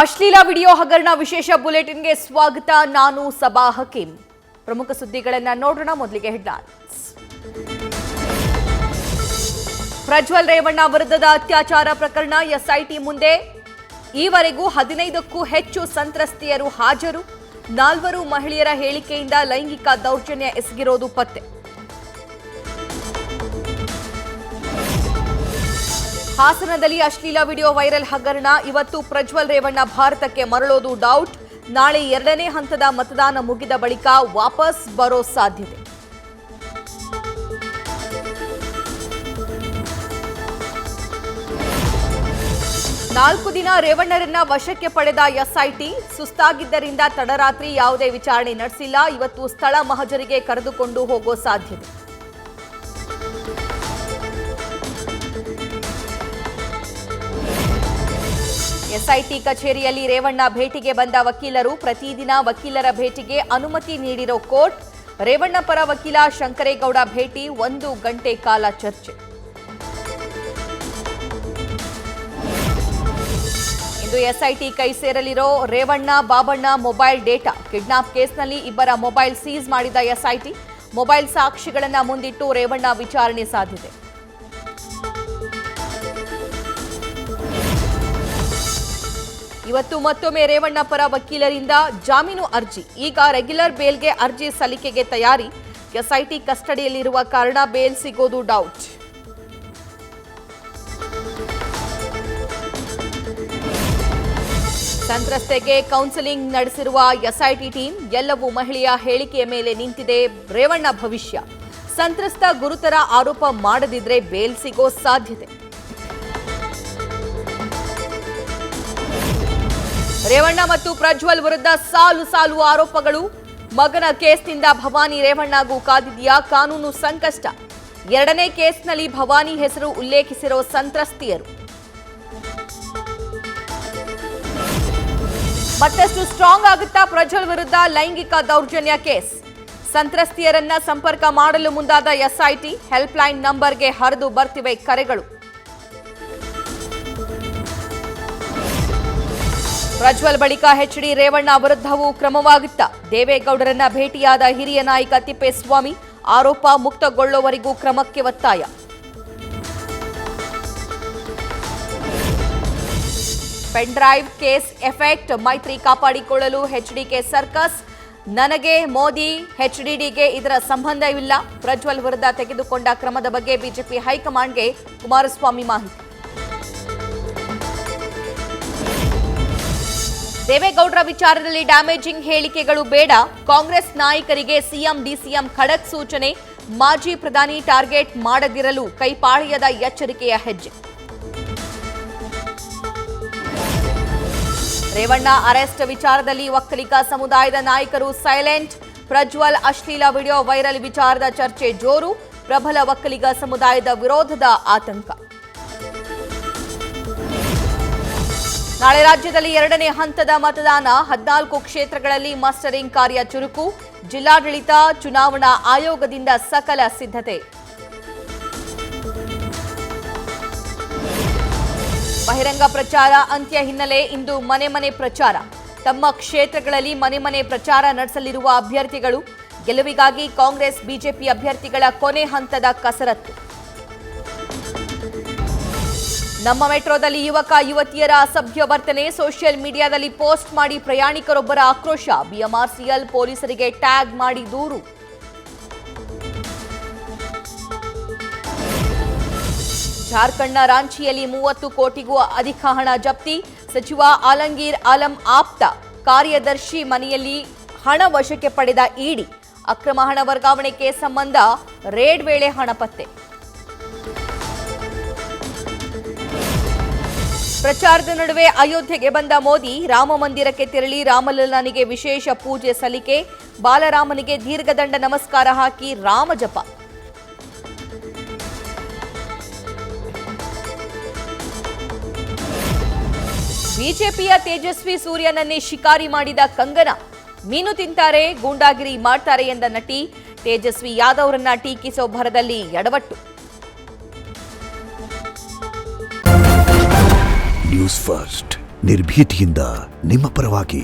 ಅಶ್ಲೀಲ ವಿಡಿಯೋ ಹಗರಣ ವಿಶೇಷ ಬುಲೆಟಿನ್ಗೆ ಸ್ವಾಗತ. ನಾನು ಸಬಾ ಹಕೀಂ. ಪ್ರಮುಖ ಸುದ್ದಿಗಳನ್ನು ನೋಡೋಣ. ಮೊದಲಿಗೆ ಹೆಡ್ಲೈನ್ಸ್. ಪ್ರಜ್ವಲ್ ರೇವಣ್ಣ ವಿರುದ್ಧದ ಅತ್ಯಾಚಾರ ಪ್ರಕರಣ ಎಸ್ಐಟಿ ಮುಂದೆ. ಈವರೆಗೂ 15ಕ್ಕೂ ಹೆಚ್ಚು ಸಂತ್ರಸ್ತೆಯರು ಹಾಜರು. 4 ಮಹಿಳೆಯರ ಹೇಳಿಕೆಯಿಂದ ಲೈಂಗಿಕ ದೌರ್ಜನ್ಯ ಎಸಗಿರೋದು ಪತ್ತೆ. ಹಾಸನದಲ್ಲಿ ಅಶ್ಲೀಲ ವಿಡಿಯೋ ವೈರಲ್ ಹಗರಣ. ಇವತ್ತು ಪ್ರಜ್ವಲ್ ರೇವಣ್ಣ ಭಾರತಕ್ಕೆ ಮರಳೋದು ಡೌಟ್. ನಾಳೆ 2ನೇ ಹಂತದ ಮತದಾನ ಮುಗಿದ ಬಳಿಕ ವಾಪಸ್ ಬರೋ ಸಾಧ್ಯತೆ. ನಾಲ್ಕು ದಿನ ರೇವಣ್ಣರನ್ನ ವಶಕ್ಕೆ ಪಡೆದ ಎಸ್ಐಟಿ. ಸುಸ್ತಾಗಿದ್ದರಿಂದ ತಡರಾತ್ರಿ ಯಾವುದೇ ವಿಚಾರಣೆ ನಡೆಸಿಲ್ಲ. ಇವತ್ತು ಸ್ಥಳ ಮಹಜರಿಗೆ ಕರೆದುಕೊಂಡು ಹೋಗೋ ಸಾಧ್ಯತೆ. ಎಸ್ಐಟಿ ಕಚೇರಿಯಲ್ಲಿ ರೇವಣ್ಣ ಭೇಟಿಗೆ ಬಂದ ವಕೀಲರು. ಪ್ರತಿದಿನ ವಕೀಲರ ಭೇಟಿಗೆ ಅನುಮತಿ ನೀಡಿರೋ ಕೋರ್ಟ್. ರೇವಣ್ಣ ಪರ ವಕೀಲ ಶಂಕರೇಗೌಡ ಭೇಟಿ. 1 ಗಂಟೆ ಕಾಲ ಚರ್ಚೆ. ಇಂದು ಎಸ್ಐಟಿ ಕೈ ಸೇರಲಿರೋ Revanna Babanna mobile data. Kidnap ಕೇಸ್ನಲ್ಲಿ ಇಬ್ಬರ ಮೊಬೈಲ್ ಸೀಸ್ ಮಾಡಿದ ಎಸ್ಐಟಿ. ಮೊಬೈಲ್ ಸಾಕ್ಷಿಗಳನ್ನು ಮುಂದಿಟ್ಟು ರೇವಣ್ಣ ವಿಚಾರಣೆ ಸಾಧ್ಯತೆ. ಇವತ್ತು ಮತ್ತೊಮ್ಮೆ ರೇವಣ್ಣ ಪರ ವಕೀಲರಿಂದ ಜಾಮೀನು ಅರ್ಜಿ. ಈಗ ರೆಗ್ಯುಲರ್ ಬೇಲ್ಗೆ ಅರ್ಜಿ ಸಲ್ಲಿಕೆಗೆ ತಯಾರಿ. ಎಸ್ಐಟಿ ಕಸ್ಟಡಿಯಲ್ಲಿರುವ ಕಾರಣ ಬೇಲ್ ಸಿಗೋದು ಡೌಟ್. ಸಂತ್ರಸ್ತೆಗೆ ಕೌನ್ಸೆಲಿಂಗ್ ನಡೆಸಿರುವ ಎಸ್ಐಟಿ ಟೀಮ್. ಎಲ್ಲವೂ ಮಹಿಳೆಯ ಹೇಳಿಕೆಯ ಮೇಲೆ ನಿಂತಿದೆ ರೇವಣ್ಣ ಭವಿಷ್ಯ. ಸಂತ್ರಸ್ತ ಗುರುತರ ಆರೋಪ ಮಾಡದಿದ್ರೆ ಬೇಲ್ ಸಿಗೋ ಸಾಧ್ಯತೆ. ರೇವಣ್ಣ ಮತ್ತು ಪ್ರಜ್ವಲ್ ವಿರುದ್ಧ ಸಾಲು ಆರೋಪಗಳು. ಮಗನ ಕೇಸ್ನಿಂದ ಭವಾನಿ ರೇವಣ್ಣಗೂ ಕಾದಿದೆಯಾ ಕಾನೂನು ಸಂಕಷ್ಟ. 2ನೇ ಕೇಸ್ನಲ್ಲಿ ಭವಾನಿ ಹೆಸರು ಉಲ್ಲೇಖಿಸಿರೋ ಸಂತ್ರಸ್ತೆಯರು. ಮತ್ತಷ್ಟು ಸ್ಟ್ರಾಂಗ್ ಆಗುತ್ತಾ ಪ್ರಜ್ವಲ್ ವಿರುದ್ಧ ಲೈಂಗಿಕ ದೌರ್ಜನ್ಯ ಕೇಸ್. ಸಂತ್ರಸ್ತೆಯರನ್ನ ಸಂಪರ್ಕ ಮಾಡಲು ಮುಂದಾದ ಎಸ್ಐಟಿ. ಹೆಲ್ಪ್ಲೈನ್ ನಂಬರ್ಗೆ ಹರಿದು ಬರ್ತಿವೆ ಕರೆಗಳು. ಪ್ರಜ್ವಲ್ ಬಳಿಕ ಎಚ್ಡಿ ರೇವಣ್ಣ ವಿರುದ್ಧವೂ ಕ್ರಮವಾಗುತ್ತಾ. ದೇವೇಗೌಡರನ್ನ ಭೇಟಿಯಾದ ಹಿರಿಯ ನಾಯಕ ತಿಪ್ಪೇಸ್ವಾಮಿ. ಆರೋಪ ಮುಕ್ತಗೊಳ್ಳುವವರೆಗೂ ಕ್ರಮಕ್ಕೆ ಒತ್ತಾಯ. Pen drive case effect. ಮೈತ್ರಿ ಕಾಪಾಡಿಕೊಳ್ಳಲು ಎಚ್ಡಿಕೆ ಸರ್ಕಸ್. ನನಗೆ ಮೋದಿ ಎಚ್ಡಿಡಿಗೆ ಇದರ ಸಂಬಂಧವಿಲ್ಲ. ಪ್ರಜ್ವಲ್ ವಿರುದ್ಧ ತೆಗೆದುಕೊಂಡ ಕ್ರಮದ ಬಗ್ಗೆ ಬಿಜೆಪಿ ಹೈಕಮಾಂಡ್ಗೆ ಕುಮಾರಸ್ವಾಮಿ ಮಾಹಿತಿ. ದೇವೇಗೌಡರ ವಿಚಾರದಲ್ಲಿ ಡ್ಯಾಮೇಜಿಂಗ್ ಹೇಳಿಕೆಗಳು ಬೇಡ. ಕಾಂಗ್ರೆಸ್ ನಾಯಕರಿಗೆ ಸಿಎಂ ಡಿಸಿಎಂ ಖಡಕ್ ಸೂಚನೆ. ಮಾಜಿ ಪ್ರಧಾನಿ ಟಾರ್ಗೆಟ್ ಮಾಡದಿರಲು ಕೈಪಾಳ್ಯದ ಎಚ್ಚರಿಕೆಯ ಹೆಜ್ಜೆ. ರೇವಣ್ಣ ಅರೆಸ್ಟ್ ವಿಚಾರದಲ್ಲಿ ಒಕ್ಕಲಿಗ ಸಮುದಾಯದ ನಾಯಕರು ಸೈಲೆಂಟ್. ಪ್ರಜ್ವಲ್ ಅಶ್ಲೀಲ ವಿಡಿಯೋ ವೈರಲ್ ವಿಚಾರದ ಚರ್ಚೆ ಜೋರು. ಪ್ರಬಲ ಒಕ್ಕಲಿಗ ಸಮುದಾಯದ ವಿರೋಧದ ಆತಂಕ. ನಾಳೆ ರಾಜ್ಯದಲ್ಲಿ 2ನೇ ಹಂತದ ಮತದಾನ. 14 ಕ್ಷೇತ್ರಗಳಲ್ಲಿ ಮಸ್ಟರಿಂಗ್ ಕಾರ್ಯ ಚುರುಕು. ಜಿಲ್ಲಾಡಳಿತ ಚುನಾವಣಾ ಆಯೋಗದಿಂದ ಸಕಲ ಸಿದ್ಧತೆ. ಬಹಿರಂಗ ಪ್ರಚಾರ ಅಂತ್ಯ ಹಿನ್ನೆಲೆ ಇಂದು ಮನೆ ಪ್ರಚಾರ. ತಮ್ಮ ಕ್ಷೇತ್ರಗಳಲ್ಲಿ ಮನೆ ಪ್ರಚಾರ ನಡೆಸಲಿರುವ ಅಭ್ಯರ್ಥಿಗಳು. ಗೆಲುವಿಗಾಗಿ ಕಾಂಗ್ರೆಸ್ ಬಿಜೆಪಿ ಅಭ್ಯರ್ಥಿಗಳ ಕೊನೆ ಹಂತದ ಕಸರತ್ತು. ನಮ್ಮ ಮೆಟ್ರೋದಲ್ಲಿ ಯುವಕ ಯುವತಿಯರ ಅಸಭ್ಯ ವರ್ತನೆ. ಸೋಷಿಯಲ್ ಮೀಡಿಯಾದಲ್ಲಿ ಪೋಸ್ಟ್ ಮಾಡಿ ಪ್ರಯಾಣಿಕರೊಬ್ಬರ ಆಕ್ರೋಶ. ಬಿಎಂಆರ್ಸಿಎಲ್ ಪೊಲೀಸರಿಗೆ ಟ್ಯಾಗ್ ಮಾಡಿ ದೂರು. ಜಾರ್ಖಂಡ್ನ ರಾಂಚಿಯಲ್ಲಿ 30 ಕೋಟಿಗೂ ಅಧಿಕ ಹಣ ಜಪ್ತಿ. ಸಚಿವ ಆಲಂಗೀರ್ ಆಲಂ ಆಪ್ತ ಕಾರ್ಯದರ್ಶಿ ಮನೆಯಲ್ಲಿ ಹಣ ವಶಕ್ಕೆ ಪಡೆದ ಇಡಿ. ಅಕ್ರಮ ಹಣ ವರ್ಗಾವಣೆ ಕೇಸ್ ಸಂಬಂಧ ರೇಡ್ ವೇಳೆ ಹಣ ಪತ್ತೆ. ಪ್ರಚಾರದ ನಡುವೆ ಅಯೋಧ್ಯೆಗೆ ಬಂದ ಮೋದಿ. ರಾಮ ಮಂದಿರಕ್ಕೆ ತೆರಳಿ ರಾಮಲಲ್ಲನಿಗೆ ವಿಶೇಷ ಪೂಜೆ ಸಲ್ಲಿಕೆ. ಬಾಲರಾಮನಿಗೆ ದೀರ್ಘದಂಡ ನಮಸ್ಕಾರ ಹಾಕಿ ರಾಮ ಜಪ. ಬಿಜೆಪಿಯ ತೇಜಸ್ವಿ ಸೂರ್ಯನನ್ನೇ ಶಿಕಾರಿ ಮಾಡಿದ ಕಂಗನಾ. ಮೀನು ತಿಂತಾರೆ, ಗೂಂಡಾಗಿರಿ ಮಾಡ್ತಾರೆ ಎಂದ ನಟಿ. ತೇಜಸ್ವಿ ಯಾದವ್ರನ್ನ ಟೀಕಿಸೋ ಭರದಲ್ಲಿ ಎಡವಟ್ಟು. ನ್ಯೂಸ್ ಫಸ್ಟ್ ನಿರ್ಭೀತಿಯಿಂದ ನಿಮ್ಮ ಪರವಾಗಿ.